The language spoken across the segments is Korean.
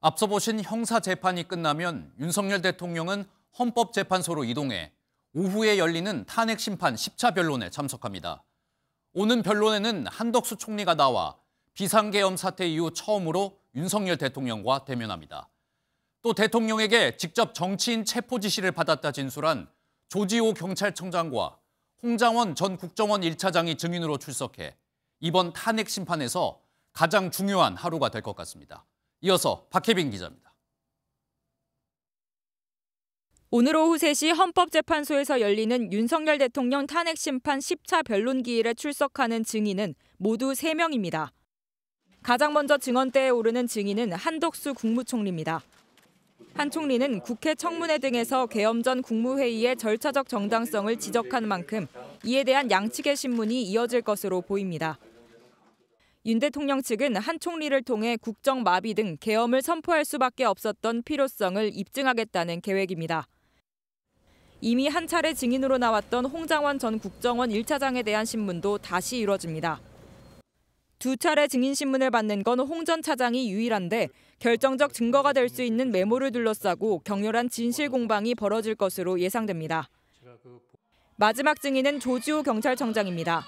앞서 보신 형사재판이 끝나면 윤석열 대통령은 헌법재판소로 이동해 오후에 열리는 탄핵심판 10차 변론에 참석합니다. 오는 변론에는 한덕수 총리가 나와 비상계엄 사태 이후 처음으로 윤석열 대통령과 대면합니다. 또 대통령에게 직접 정치인 체포 지시를 받았다 진술한 조지호 경찰청장과 홍장원 전 국정원 1차장이 증인으로 출석해 이번 탄핵 심판에서 가장 중요한 하루가 될 것 같습니다. 이어서 박혜빈 기자입니다. 오늘 오후 3시 헌법재판소에서 열리는 윤석열 대통령 탄핵 심판 10차 변론 기일에 출석하는 증인은 모두 3명입니다. 가장 먼저 증언대에 오르는 증인은 한덕수 국무총리입니다. 한 총리는 국회 청문회 등에서 계엄 전 국무회의의 절차적 정당성을 지적한 만큼 이에 대한 양측의 신문이 이어질 것으로 보입니다. 윤 대통령 측은 한 총리를 통해 국정 마비 등 계엄을 선포할 수밖에 없었던 필요성을 입증하겠다는 계획입니다. 이미 한 차례 증인으로 나왔던 홍장원 전 국정원 1차장에 대한 신문도 다시 이뤄집니다. 2차례 증인 신문을 받는 건 홍 전 차장이 유일한데 결정적 증거가 될 수 있는 메모를 둘러싸고 격렬한 진실 공방이 벌어질 것으로 예상됩니다. 마지막 증인은 조지호 경찰청장입니다.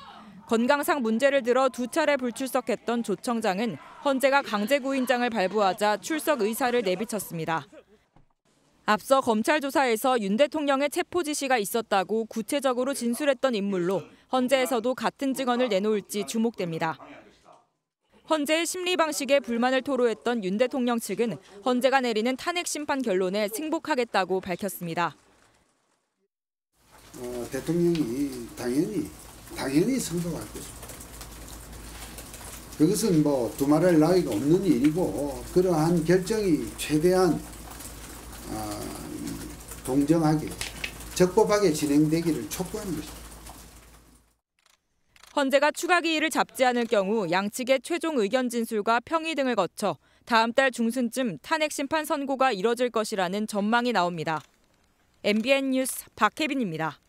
건강상 문제를 들어 2차례 불출석했던 조 청장은 헌재가 강제구인장을 발부하자 출석 의사를 내비쳤습니다. 앞서 검찰 조사에서 윤 대통령의 체포 지시가 있었다고 구체적으로 진술했던 인물로 헌재에서도 같은 증언을 내놓을지 주목됩니다. 헌재의 심리 방식에 불만을 토로했던 윤 대통령 측은 헌재가 내리는 탄핵 심판 결론에 승복하겠다고 밝혔습니다. 대통령이 당연히 승복할 것입니다. 그것은 두말할 나위가 없는 일이고 그러한 결정이 최대한 공정하게 적법하게 진행되기를 촉구하는 것입니다. 헌재가 추가 기일을 잡지 않을 경우 양측의 최종 의견 진술과 평의 등을 거쳐 다음 달 중순쯤 탄핵 심판 선고가 이뤄질 것이라는 전망이 나옵니다. MBN 뉴스 박혜빈입니다.